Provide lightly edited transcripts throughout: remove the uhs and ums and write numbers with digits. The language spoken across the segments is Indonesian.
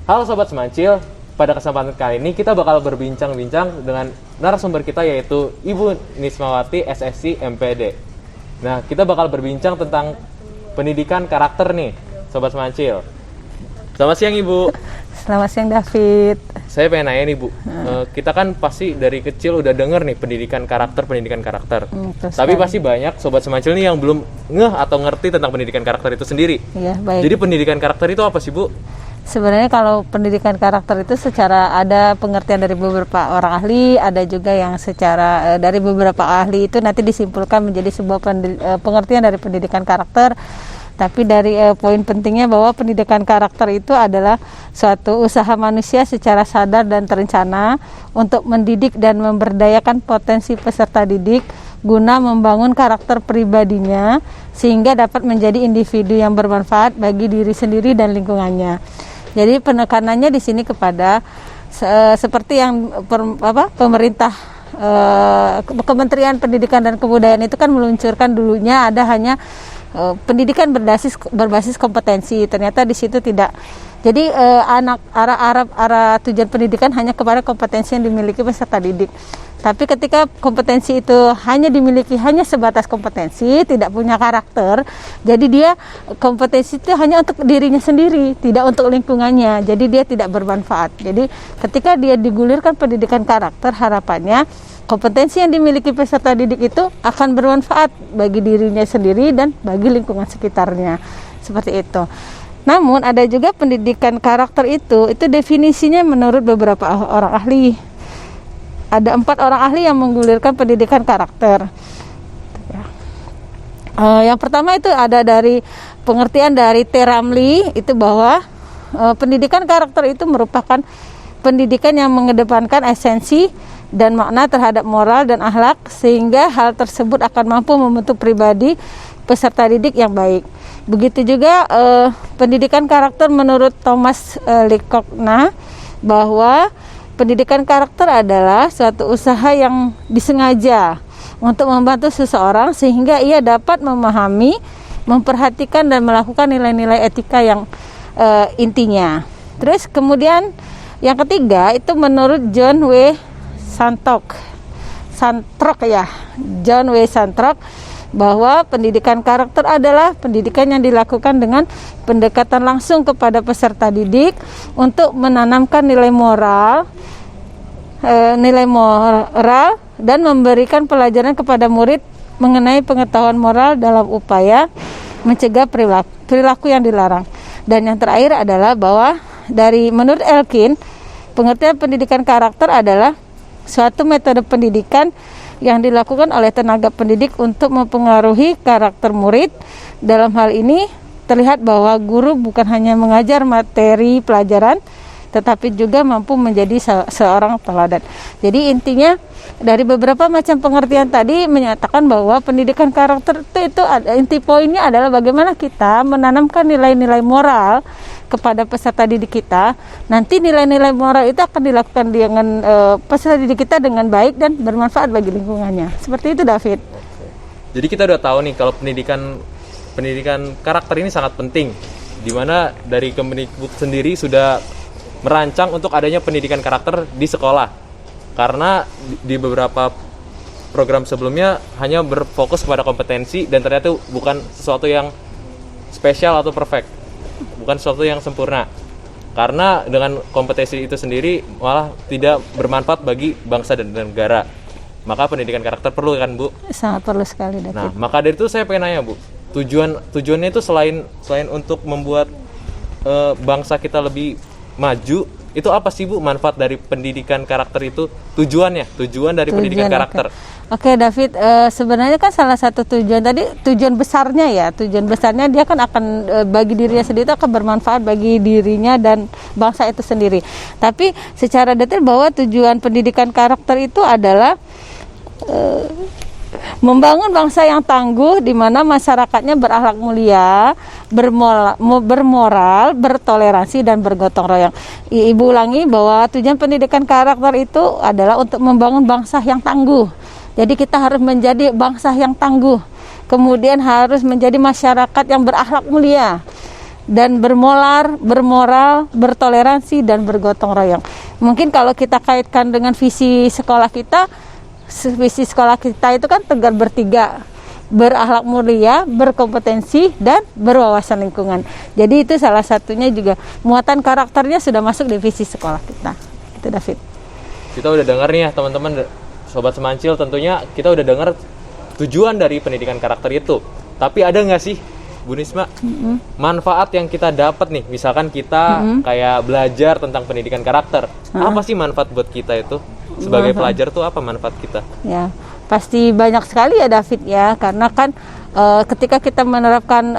Halo Sobat Semancil, pada kesempatan kali ini kita bakal berbincang-bincang dengan narasumber kita yaitu Ibu Nismawati SSC MPD. Nah, kita bakal berbincang tentang pendidikan karakter nih, Sobat Semancil. Selamat siang Ibu. Selamat siang David. Saya pengen nanya nih Bu, kita kan pasti dari kecil udah denger nih pendidikan karakter. Tapi pasti banyak Sobat Semancil nih yang belum ngeh atau ngerti tentang pendidikan karakter itu sendiri. Iya, baik. Jadi pendidikan karakter itu apa sih Bu? Sebenarnya kalau pendidikan karakter itu secara ada pengertian dari beberapa orang ahli, ada juga yang secara dari beberapa ahli itu nanti disimpulkan menjadi sebuah pengertian dari pendidikan karakter. Tapi dari poin pentingnya bahwa pendidikan karakter itu adalah suatu usaha manusia secara sadar dan terencana untuk mendidik dan memberdayakan potensi peserta didik guna membangun karakter pribadinya sehingga dapat menjadi individu yang bermanfaat bagi diri sendiri dan lingkungannya. Jadi penekanannya di sini kepada seperti yang pemerintah Kementerian Pendidikan dan Kebudayaan itu kan meluncurkan dulunya ada hanya pendidikan berbasis kompetensi. Ternyata di situ tidak. Jadi arah tujuan pendidikan hanya kepada kompetensi yang dimiliki peserta didik. Tapi ketika kompetensi itu hanya sebatas kompetensi, tidak punya karakter, jadi dia kompetensi itu hanya untuk dirinya sendiri, tidak untuk lingkungannya. Jadi dia tidak bermanfaat. Jadi ketika dia digulirkan pendidikan karakter, harapannya kompetensi yang dimiliki peserta didik itu akan bermanfaat bagi dirinya sendiri dan bagi lingkungan sekitarnya. Seperti itu. Namun ada juga pendidikan karakter itu definisinya menurut beberapa orang ahli. Ada 4 orang ahli yang menggulirkan pendidikan karakter. Yang pertama itu ada dari pengertian dari T. Ramlee itu bahwa pendidikan karakter itu merupakan pendidikan yang mengedepankan esensi dan makna terhadap moral dan akhlak sehingga hal tersebut akan mampu membentuk pribadi peserta didik yang baik. Begitu juga pendidikan karakter menurut Thomas Lecoq-Nah bahwa pendidikan karakter adalah suatu usaha yang disengaja untuk membantu seseorang sehingga ia dapat memahami, memperhatikan dan melakukan nilai-nilai etika yang intinya. Terus kemudian yang ketiga itu menurut John W. Santrock bahwa pendidikan karakter adalah pendidikan yang dilakukan dengan pendekatan langsung kepada peserta didik untuk menanamkan nilai moral dan memberikan pelajaran kepada murid mengenai pengetahuan moral dalam upaya mencegah perilaku yang dilarang. Dan yang terakhir adalah bahwa menurut Elkin, pengertian pendidikan karakter adalah suatu metode pendidikan yang dilakukan oleh tenaga pendidik untuk mempengaruhi karakter murid. Dalam hal ini terlihat bahwa guru bukan hanya mengajar materi pelajaran, tetapi juga mampu menjadi seorang teladan. Jadi intinya dari beberapa macam pengertian tadi menyatakan bahwa pendidikan karakter itu inti poinnya adalah bagaimana kita menanamkan nilai-nilai moral kepada peserta didik kita. Nanti nilai-nilai moral itu akan dilakukan dengan peserta didik kita dengan baik dan bermanfaat bagi lingkungannya. Seperti itu David. Jadi kita udah tahu nih kalau pendidikan karakter ini sangat penting, di mana dari Kemendikbud sendiri sudah merancang untuk adanya pendidikan karakter di sekolah. Karena di beberapa program sebelumnya hanya berfokus pada kompetensi dan ternyata bukan sesuatu yang spesial atau perfect. Bukan sesuatu yang sempurna. Karena dengan kompetensi itu sendiri malah tidak bermanfaat bagi bangsa dan negara. Maka pendidikan karakter perlu kan Bu? Sangat perlu sekali David. Nah, maka dari itu saya pengen nanya Bu, tujuannya itu selain untuk membuat bangsa kita lebih maju, itu apa sih Bu manfaat dari pendidikan karakter itu? Tujuan dari pendidikan karakter. Oke David, sebenarnya kan salah satu tujuan besarnya dia kan akan bagi dirinya sendiri itu akan bermanfaat bagi dirinya dan bangsa itu sendiri. Tapi secara detail bahwa tujuan pendidikan karakter itu adalah membangun bangsa yang tangguh di mana masyarakatnya berakhlak mulia, bermoral, bertoleransi dan bergotong royong. Ibu ulangi bahwa tujuan pendidikan karakter itu adalah untuk membangun bangsa yang tangguh. Jadi kita harus menjadi bangsa yang tangguh. Kemudian harus menjadi masyarakat yang berakhlak mulia. dan bermoral, bertoleransi dan bergotong royong. Mungkin kalau kita kaitkan dengan visi sekolah kita itu kan tegar bertiga, berakhlak mulia, berkompetensi dan berwawasan lingkungan. Jadi itu salah satunya juga muatan karakternya sudah masuk di visi sekolah kita. Itu David. Kita udah dengar nih ya teman-teman Sobat Semancil, tentunya kita udah dengar tujuan dari pendidikan karakter itu. Tapi ada nggak sih Bu Nisma, manfaat yang kita dapat nih, misalkan kita kayak belajar tentang pendidikan karakter, apa sih manfaat buat kita itu? Sebagai pelajar tuh apa manfaat kita? Ya, pasti banyak sekali ya David ya, karena kan ketika kita menerapkan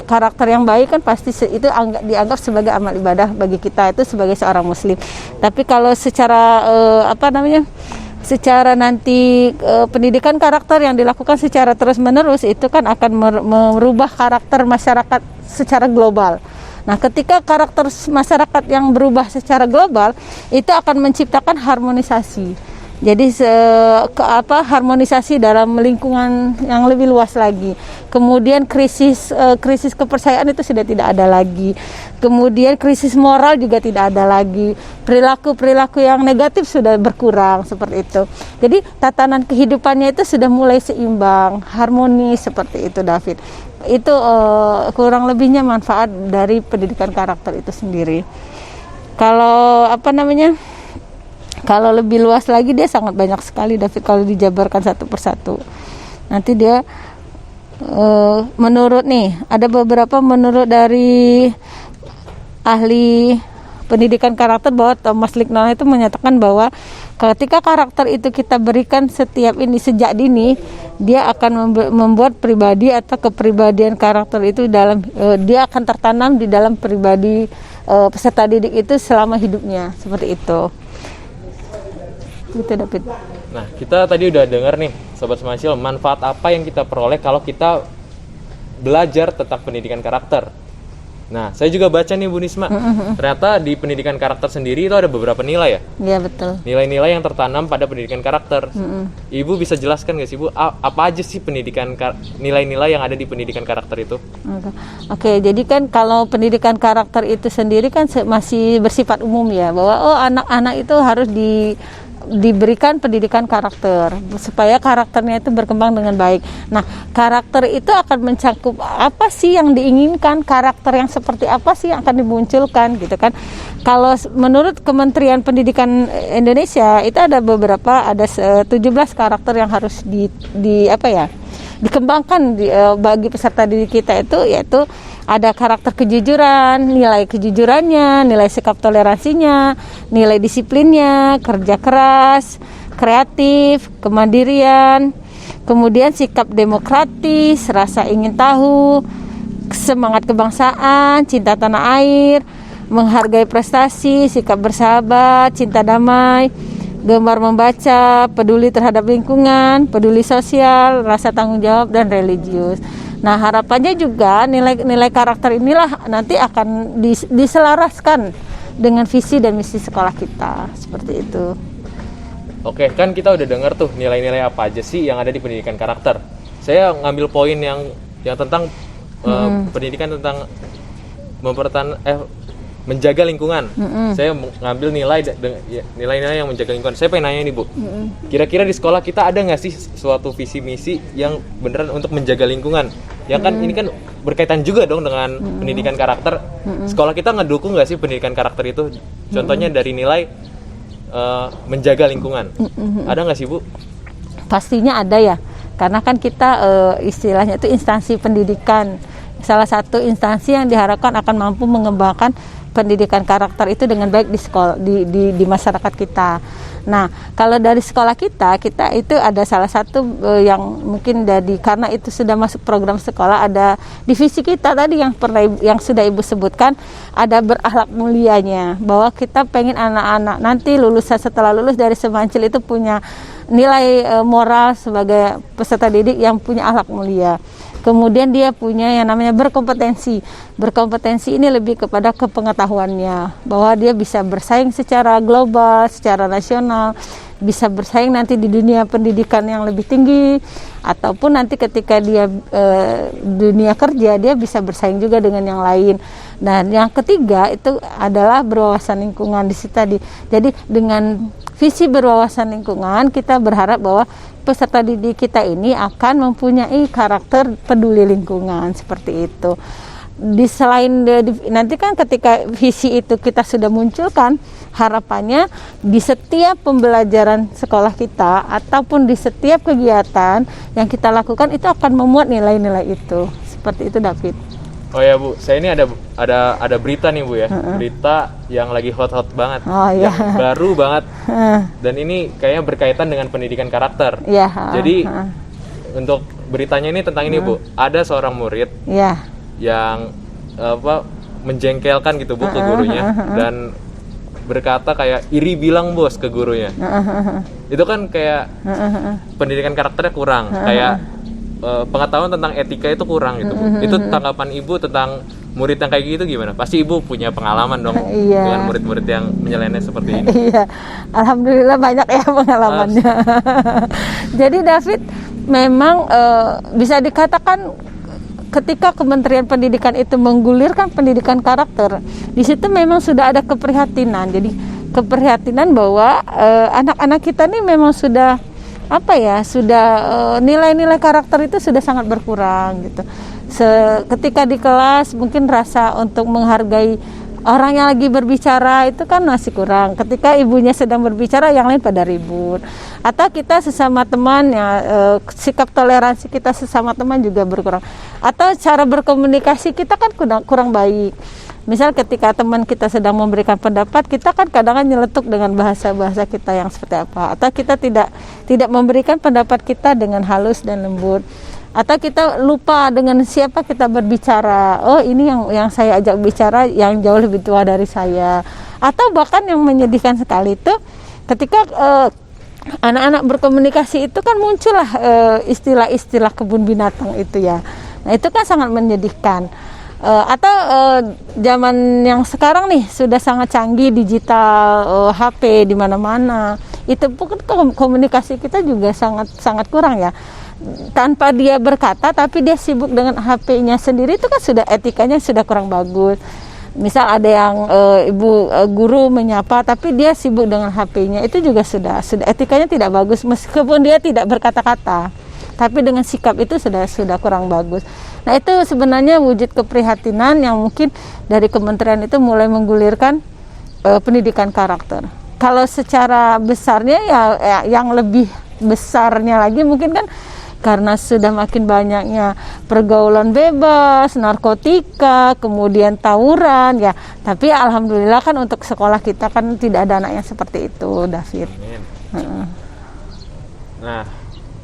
karakter yang baik kan pasti itu dianggap sebagai amal ibadah bagi kita itu sebagai seorang muslim. Tapi kalau secara secara nanti pendidikan karakter yang dilakukan secara terus-menerus itu kan akan merubah karakter masyarakat secara global. Nah, ketika karakter masyarakat yang berubah secara global itu akan menciptakan harmonisasi. Jadi harmonisasi dalam lingkungan yang lebih luas lagi. Kemudian krisis kepercayaan itu sudah tidak ada lagi. Kemudian krisis moral juga tidak ada lagi. Perilaku yang negatif sudah berkurang seperti itu. Jadi tatanan kehidupannya itu sudah mulai seimbang, harmonis seperti itu David. Itu kurang lebihnya manfaat dari pendidikan karakter itu sendiri. Kalau lebih luas lagi dia sangat banyak sekali David kalau dijabarkan satu persatu. Nanti dia menurut dari ahli pendidikan karakter bahwa Thomas Lignell itu menyatakan bahwa ketika karakter itu kita berikan sejak dini, dia akan membuat pribadi atau kepribadian karakter itu dia akan tertanam di dalam pribadi peserta didik itu selama hidupnya, seperti itu. Gitu David. Nah, kita tadi udah dengar nih Sobat Semancil, manfaat apa yang kita peroleh kalau kita belajar tentang pendidikan karakter. Nah, saya juga baca nih Bu Nisma, ternyata di pendidikan karakter sendiri itu ada beberapa nilai ya? Iya betul. Nilai-nilai yang tertanam pada pendidikan karakter. Ibu bisa jelaskan nggak sih Bu, apa aja sih nilai-nilai yang ada di pendidikan karakter itu? Oke, jadi kan kalau pendidikan karakter itu sendiri kan masih bersifat umum ya, bahwa anak-anak itu harus diberikan pendidikan karakter supaya karakternya itu berkembang dengan baik. Nah, karakter itu akan mencakup apa sih yang diinginkan, karakter yang seperti apa sih yang akan dimunculkan gitu kan. Kalau menurut Kementerian Pendidikan Indonesia itu ada 17 karakter yang harus dikembangkan bagi peserta didik kita itu, yaitu ada karakter kejujuran, nilai kejujurannya, nilai sikap toleransinya, nilai disiplinnya, kerja keras, kreatif, kemandirian, kemudian sikap demokratis, rasa ingin tahu, semangat kebangsaan, cinta tanah air, menghargai prestasi, sikap bersahabat, cinta damai, gemar membaca, peduli terhadap lingkungan, peduli sosial, rasa tanggung jawab, dan religius. Nah, harapannya juga nilai karakter inilah nanti akan diselaraskan dengan visi dan misi sekolah kita, seperti itu. Oke, kan kita udah dengar tuh nilai-nilai apa aja sih yang ada di pendidikan karakter. Saya ngambil poin yang tentang pendidikan tentang menjaga lingkungan. Saya ngambil nilai-nilai yang menjaga lingkungan. Saya pengen nanya nih Bu, kira-kira di sekolah kita ada nggak sih suatu visi misi yang beneran untuk menjaga lingkungan? Ya kan ini kan berkaitan juga dong dengan pendidikan karakter. Sekolah kita ngedukung nggak sih pendidikan karakter itu? Contohnya dari nilai menjaga lingkungan. Ada nggak sih Bu? Pastinya ada ya, karena kan kita istilahnya itu instansi pendidikan. Salah satu instansi yang diharapkan akan mampu mengembangkan pendidikan karakter itu dengan baik di sekolah, di masyarakat kita. Nah, kalau dari sekolah kita itu ada salah satu yang mungkin karena itu sudah masuk program sekolah, ada divisi kita tadi yang sudah Ibu sebutkan, ada berakhlak mulianya, bahwa kita pengen anak-anak nanti setelah lulus dari Semancil itu punya nilai moral sebagai peserta didik yang punya akhlak mulia. Kemudian dia punya yang namanya berkompetensi. Berkompetensi ini lebih kepada kepengetahuannya, bahwa dia bisa bersaing secara global, secara nasional. bisa bersaing nanti di dunia pendidikan yang lebih tinggi, ataupun nanti ketika dia dunia kerja dia bisa bersaing juga dengan yang lain. Dan yang ketiga itu adalah berwawasan lingkungan di situ tadi. Jadi dengan visi berwawasan lingkungan, kita berharap bahwa peserta didik kita ini akan mempunyai karakter peduli lingkungan seperti itu. Nanti kan ketika visi itu kita sudah munculkan, harapannya di setiap pembelajaran sekolah kita ataupun di setiap kegiatan yang kita lakukan itu akan memuat nilai-nilai itu. Seperti itu, David. Oh ya Bu, saya ini ada berita nih Bu ya, berita yang lagi hot banget, yang baru banget, dan ini kayaknya berkaitan dengan pendidikan karakter. Jadi untuk beritanya ini tentang ini Bu, ada seorang murid yang menjengkelkan gitu Bu ke gurunya dan berkata kayak iri bilang bos ke gurunya. Itu kan kayak pendidikan karakternya kurang, kayak pengetahuan tentang etika itu kurang gitu Bu. Itu tanggapan Ibu tentang murid yang kayak gitu gimana? Pasti Ibu punya pengalaman dong dengan murid-murid yang menyeleneh seperti ini. Iya, alhamdulillah banyak ya pengalamannya. Jadi David, memang bisa dikatakan ketika Kementerian Pendidikan itu menggulirkan pendidikan karakter, di situ memang sudah ada keprihatinan. Jadi keprihatinan bahwa anak-anak kita ini memang sudah nilai-nilai karakter itu sudah sangat berkurang gitu. Ketika di kelas mungkin rasa untuk menghargai orang yang lagi berbicara itu kan masih kurang. Ketika ibunya sedang berbicara, yang lain pada ribut. Atau kita sesama teman ya, sikap toleransi kita sesama teman juga berkurang. Atau cara berkomunikasi kita kan kurang baik. Misal ketika teman kita sedang memberikan pendapat, kita kan kadang-kadang nyeletuk dengan bahasa-bahasa kita yang seperti apa. Atau kita tidak memberikan pendapat kita dengan halus dan lembut. Atau kita lupa dengan siapa kita berbicara. Oh, ini yang saya ajak bicara yang jauh lebih tua dari saya. Atau bahkan yang menyedihkan sekali itu ketika anak-anak berkomunikasi itu kan muncullah istilah-istilah kebun binatang itu ya. Nah, itu kan sangat menyedihkan. Atau zaman yang sekarang nih sudah sangat canggih, digital, HP di mana-mana. Itu pun komunikasi kita juga sangat kurang ya. Tanpa dia berkata tapi dia sibuk dengan HP-nya sendiri, itu kan sudah etikanya sudah kurang bagus. Misal ada yang guru menyapa tapi dia sibuk dengan HP-nya, itu juga sudah etikanya tidak bagus, meskipun dia tidak berkata-kata. Tapi dengan sikap itu sudah kurang bagus. Nah, itu sebenarnya wujud keprihatinan yang mungkin dari kementerian itu mulai menggulirkan pendidikan karakter. Kalau secara besarnya ya yang lebih besarnya lagi mungkin kan karena sudah makin banyaknya pergaulan bebas, narkotika, kemudian tawuran ya. Tapi alhamdulillah kan untuk sekolah kita kan tidak ada anak yang seperti itu, David. Nah,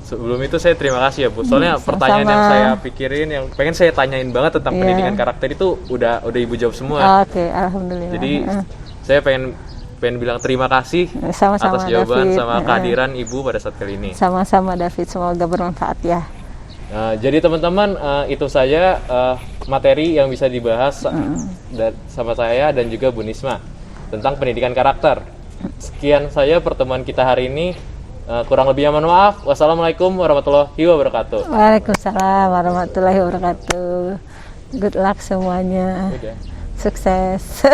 sebelum itu saya terima kasih ya Bu. Soalnya pertanyaan yang saya pikirin, yang pengen saya tanyain banget tentang pendidikan karakter itu udah Ibu jawab semua. Oke, alhamdulillah. Jadi saya pengen bilang terima kasih sama-sama, atas jawaban David. sama kehadiran Ibu pada saat kali ini. Sama-sama David, semoga bermanfaat ya. Jadi teman-teman, itu saja materi yang bisa dibahas sama saya dan juga Bu Nisma tentang pendidikan karakter. Sekian saja pertemuan kita hari ini. Kurang lebihnya mohon maaf. Wassalamualaikum warahmatullahi wabarakatuh. Waalaikumsalam warahmatullahi wabarakatuh. Good luck semuanya. Sukses.